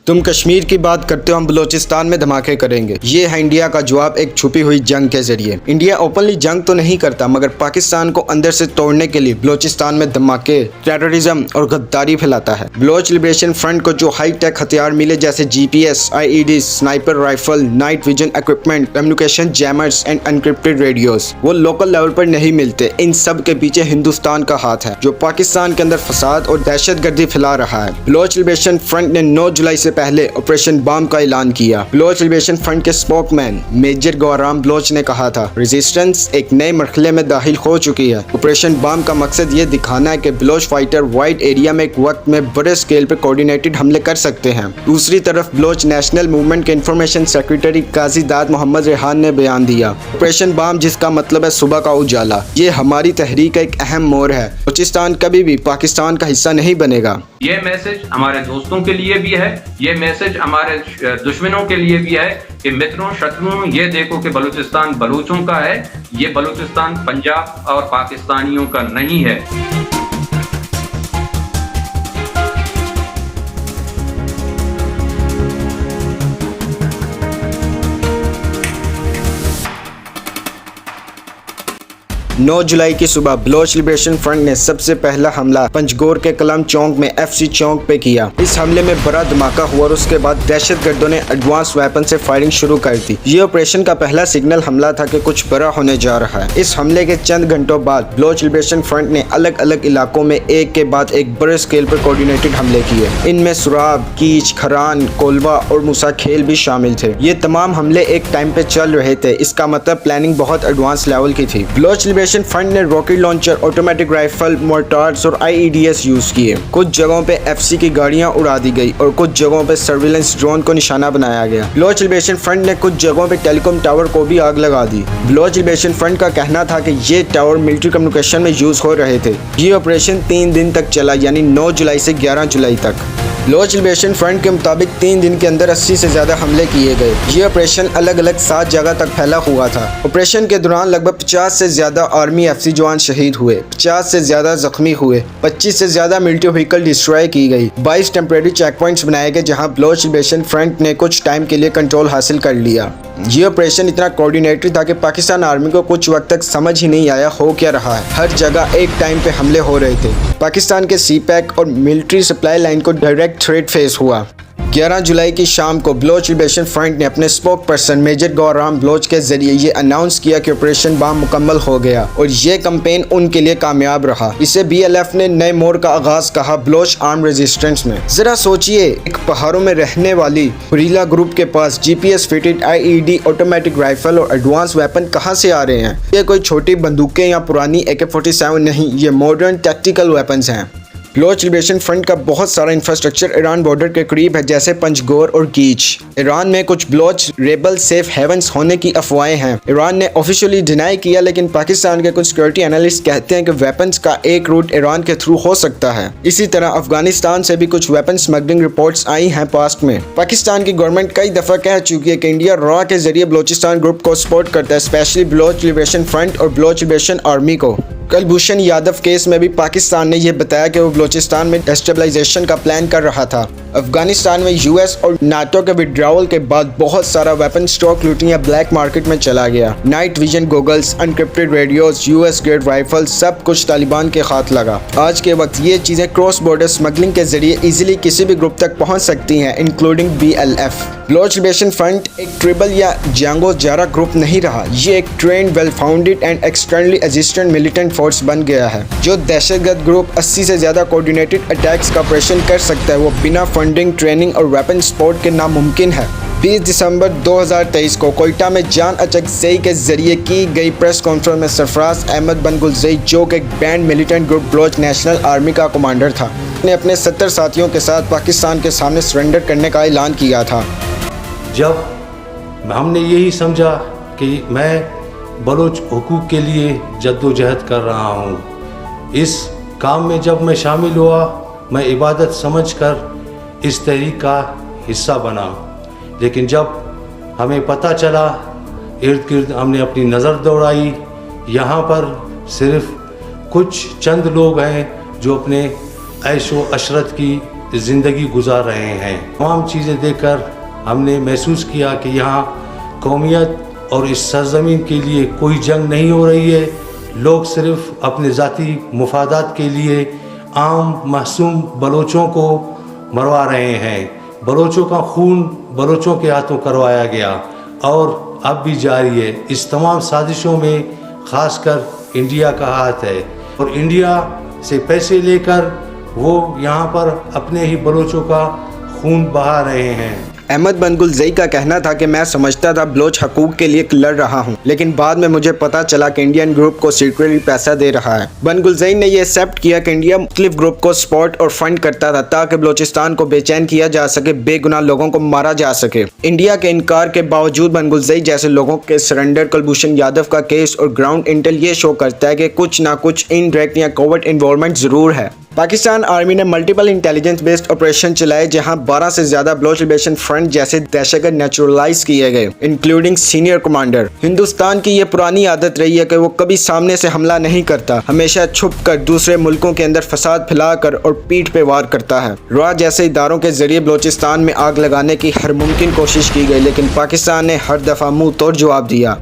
तुम कश्मीर की बात करते हो, हम बलूचिस्तान में धमाके करेंगे। ये है इंडिया का जवाब एक छुपी हुई जंग के जरिए। इंडिया ओपनली जंग तो नहीं करता, मगर पाकिस्तान को अंदर से तोड़ने के लिए बलूचिस्तान में धमाके, टेररिज्म और गद्दारी फैलाता है। बलोच लिबरेशन फ्रंट को जो हाई टेक हथियार मिले जैसे GPS, IED, sniper rifle, night vision equipment, communication jammers end encrypted radios, वो लोकल लेवल पर नहीं मिलते। इन सब के पीछे हिंदुस्तान का हाथ है, जो पाकिस्तान के अंदर फसाद और दहशतगर्दी फैला रहा है। बलोच लिबरेशन फ्रंट ने 9 जुलाई से पहले ऑपरेशन बम का ऐलान किया। बलोच लिबरेशन फ्रंट के स्पोकमैन मेजर गौराम बलोच ने कहा था, रेजिस्टेंस एक नए मरहले में दाखिल हो चुकी है। ऑपरेशन बम का मकसद ये दिखाना है कि बलोच फाइटर वाइड एरिया में एक वक्त में बड़े स्केल पर कोऑर्डिनेटेड हमले कर सकते हैं। दूसरी तरफ बलोच नेशनल मूवमेंट के इंफॉर्मेशन सेक्रेटरी काजी दाद मोहम्मद रेहान ने बयान दिया, ऑपरेशन बम जिसका मतलब है सुबह का उजाला, ये हमारी तहरीक का एक अहम मोड़ है। बलूचिस्तान कभी भी पाकिस्तान का हिस्सा नहीं बनेगा। ये मैसेज हमारे दोस्तों के लिए भी है, ये मैसेज हमारे दुश्मनों के लिए भी है कि मित्रों, शत्रुओं, ये देखो कि बलूचिस्तान बलूचों का है, ये बलूचिस्तान पंजाब और पाकिस्तानियों का नहीं है। 9 जुलाई की सुबह बलोच लिबरेशन फ्रंट ने सबसे पहला हमला पंजगोर के कलम चौक में FC चौक पे किया। इस हमले में बड़ा धमाका हुआ और उसके बाद दहशतगर्दों ने एडवांस वेपन से फायरिंग शुरू कर दी। ये ऑपरेशन का पहला सिग्नल हमला था कि कुछ बड़ा होने जा रहा है। इस हमले के चंद घंटों बाद बलोच लिबरेशन फ्रंट ने अलग अलग इलाकों में एक के बाद एक बड़े स्केल पर कोऑर्डिनेटेड हमले किए। इनमें सुराब, कीच, खरान, कोलवा और मूसा खेल भी शामिल थे। ये तमाम हमले एक टाइम पे चल रहे थे, इसका मतलब प्लानिंग बहुत एडवांस लेवल की थी। बलोच लिबरेशन फ्रंट ने रॉकेट लॉन्चर, ऑटोमेटिक राइफल, मोर्टार्स और IEDs यूज किए। कुछ जगहों पे FC की गाड़ियां उड़ा दी गई और कुछ जगहों पे सर्विलेंस ड्रोन को निशाना बनाया गया। बलोच लिबरेशन फ्रंट ने कुछ जगहों पे टेलीकॉम टावर को भी आग लगा दी। बलोच लिबरेशन फ्रंट का कहना था कि ये टावर मिलिट्री कम्युनिकेशन में यूज हो रहे थे। ये ऑपरेशन 3 दिन तक चला, यानी 9 जुलाई से 11 जुलाई तक। बलोच लिबरेशन फ्रंट के मुताबिक 3 दिन के अंदर 80 से ज्यादा हमले किए गए। ये ऑपरेशन अलग अलग 7 जगह तक फैला हुआ था। ऑपरेशन के दौरान लगभग 50 से ज्यादा आर्मी FC जवान शहीद हुए, 50 से ज्यादा जख्मी हुए, 25 से ज्यादा मिलिट्री व्हीकल डिस्ट्रॉय की गई, 22 टेम्परेरी चेक पॉइंट्स बनाए गए जहां बलोच लिबरेशन फ्रंट ने कुछ टाइम के लिए कंट्रोल हासिल कर लिया। ये ऑपरेशन इतना कोऑर्डिनेटेड था कि पाकिस्तान आर्मी को कुछ वक्त तक समझ ही नहीं आया हो क्या रहा है। हर जगह एक टाइम पे हमले हो रहे थे। पाकिस्तान के CPAC और मिलिट्री सप्लाई लाइन को डायरेक्ट थ्रेट फेस हुआ। 11 जुलाई की शाम को बलोच लिबरेशन फ्रंट ने अपने स्पोक पर्सन मेजर गौराम बलोच के जरिए ये अनाउंस किया कि ऑपरेशन बम मुकम्मल हो गया और ये कैंपेन उनके लिए कामयाब रहा। इसे BLF ने नए मोड़ का आगाज कहा बलोच आर्म रेजिस्टेंस में। जरा सोचिए, एक पहाड़ों में रहने वाली गुरिल्ला ग्रुप के पास GPS fitted IED, automatic rifle और एडवांस वेपन कहाँ से आ रहे हैं? ये कोई छोटी बंदूकें या पुरानी AK-47 नहीं, ये मॉडर्न टैक्टिकल वेपन्स हैं। बलोच लिबरेशन फ्रंट का बहुत सारा इंफ्रास्ट्रक्चर ईरान बॉर्डर के करीब है, जैसे पंजगोर और कीच। ईरान में कुछ बलोच रेबल सेफ हेवंस होने की अफवाहें हैं। ईरान ने ऑफिशियली डिनाई किया, लेकिन पाकिस्तान के कुछ सिक्योरिटी एनालिस्ट कहते हैं कि वेपन्स का एक रूट ईरान के थ्रू हो सकता है। इसी तरह अफगानिस्तान से भी कुछ वेपन स्मगलिंग रिपोर्ट्स आई हैं पास्ट में। पाकिस्तान की गवर्नमेंट कई दफा कह चुकी है कि इंडिया रॉ के जरिए बलोचिस्तान ग्रुप को सपोर्ट करता है, स्पेशली बलोच लिबरेशन फ्रंट और बलोच लिबरेशन आर्मी को। कुलभूषण यादव केस में भी पाकिस्तान ने यह बताया कि वो बलूचिस्तान में डेस्टेबलाइजेशन का प्लान कर रहा था। अफगानिस्तान में US और NATO के विड्रॉवल के बाद बहुत सारा वेपन स्टॉक लूटिंग या ब्लैक मार्केट में चला गया। Night vision goggles, encrypted radios, US grade rifle, सब कुछ तालिबान के हाथ लगा। आज के वक्त ये चीजें क्रॉस बॉर्डर स्मगलिंग के जरिए इजीली किसी भी ग्रुप तक पहुंच सकती हैं, including BLF। Baloch liberation front एक ट्रिबल या जंगो जारा ग्रुप नहीं रहा, ये एक trend, well founded and externally existent militant force बन गया है। जो दहशतगर्द ग्रुप 80 से ज्यादा कोऑर्डिनेटेड अटैक्स का ऑपरेशन कर सकता है, वो बिना फंडिंग, ट्रेनिंग और वेपन सपोर्ट के नामुमकिन है। 20 दिसंबर 2023 को कोयटा में जान अचकज़ई के जरिए की गई प्रेस कॉन्फ्रेंस में सरफराज अहमद बन गुलज़ई, जो कि एक banned militant group Baloch national army का कमांडर था, ने अपने 70 साथियों के साथ पाकिस्तान के सामने सरेंडर करने का ऐलान किया था। जब हमने यही समझा कि मैं बलोच हुकूक के लिए जद्दोजहद कर रहा हूँ, इस काम में जब मैं शामिल हुआ, मैं इबादत समझकर इस तहरीक का हिस्सा बना। लेकिन जब हमें पता चला, इर्द गिर्द हमने अपनी नज़र दौड़ाई, यहाँ पर सिर्फ कुछ चंद लोग हैं जो अपने ऐशो अशरत की ज़िंदगी गुजार रहे हैं। तमाम चीज़ें देखकर हमने महसूस किया कि यहाँ कौमियत और इस सरज़मीन के लिए कोई जंग नहीं हो रही है। लोग सिर्फ अपने ज़ाती मुफादात के लिए आम मासूम बलोचों को मरवा रहे हैं। बलोचों का खून बलोचों के हाथों करवाया गया और अब भी जारी है। इस तमाम साजिशों में ख़ासकर इंडिया का हाथ है और इंडिया से पैसे लेकर वो यहाँ पर अपने ही बलोचों का खून बहा रहे हैं। अहमद बनगुलज़ई का कहना था कि मैं समझता था बलोच हकूक़ के लिए लड़ रहा हूं, लेकिन बाद में मुझे पता चला कि इंडियन ग्रुप को सीक्रेटली पैसा दे रहा है। बनगुलज़ई ने यह एक्सेप्ट किया कि इंडिया मुख्तलिफ ग्रुप को सपोर्ट और फंड करता था ताकि बलोचिस्तान को बेचैन किया जा सके, बेगुनाह लोगों को मारा जा सके। इंडिया के इनकार के बावजूद बनगुलज़ई जैसे लोगों के सरेंडर कुलभूषण यादव का केस और ग्राउंड इंटेल ये शो करता है कि कुछ ना कुछ इनडायरेक्ट या कोवर्ट इन्वॉल्वमेंट ज़रूर है। पाकिस्तान आर्मी ने मल्टीपल इंटेलिजेंस बेस्ड ऑपरेशन चलाए जहां 12 से ज्यादा बलोच लिबरेशन फ्रंट जैसे दहशतगर्द नेचुरलाइज किए गए, इंक्लूडिंग सीनियर कमांडर। हिंदुस्तान की यह पुरानी आदत रही है कि वो कभी सामने से हमला नहीं करता, हमेशा छुप कर दूसरे मुल्कों के अंदर फसाद फैलाकर और पीठ पे वार करता है। रॉ जैसे इदारों के जरिए बलोचिस्तान में आग लगाने की हर मुमकिन कोशिश की गई, लेकिन पाकिस्तान ने हर दफा मुंह तोड़ जवाब दिया।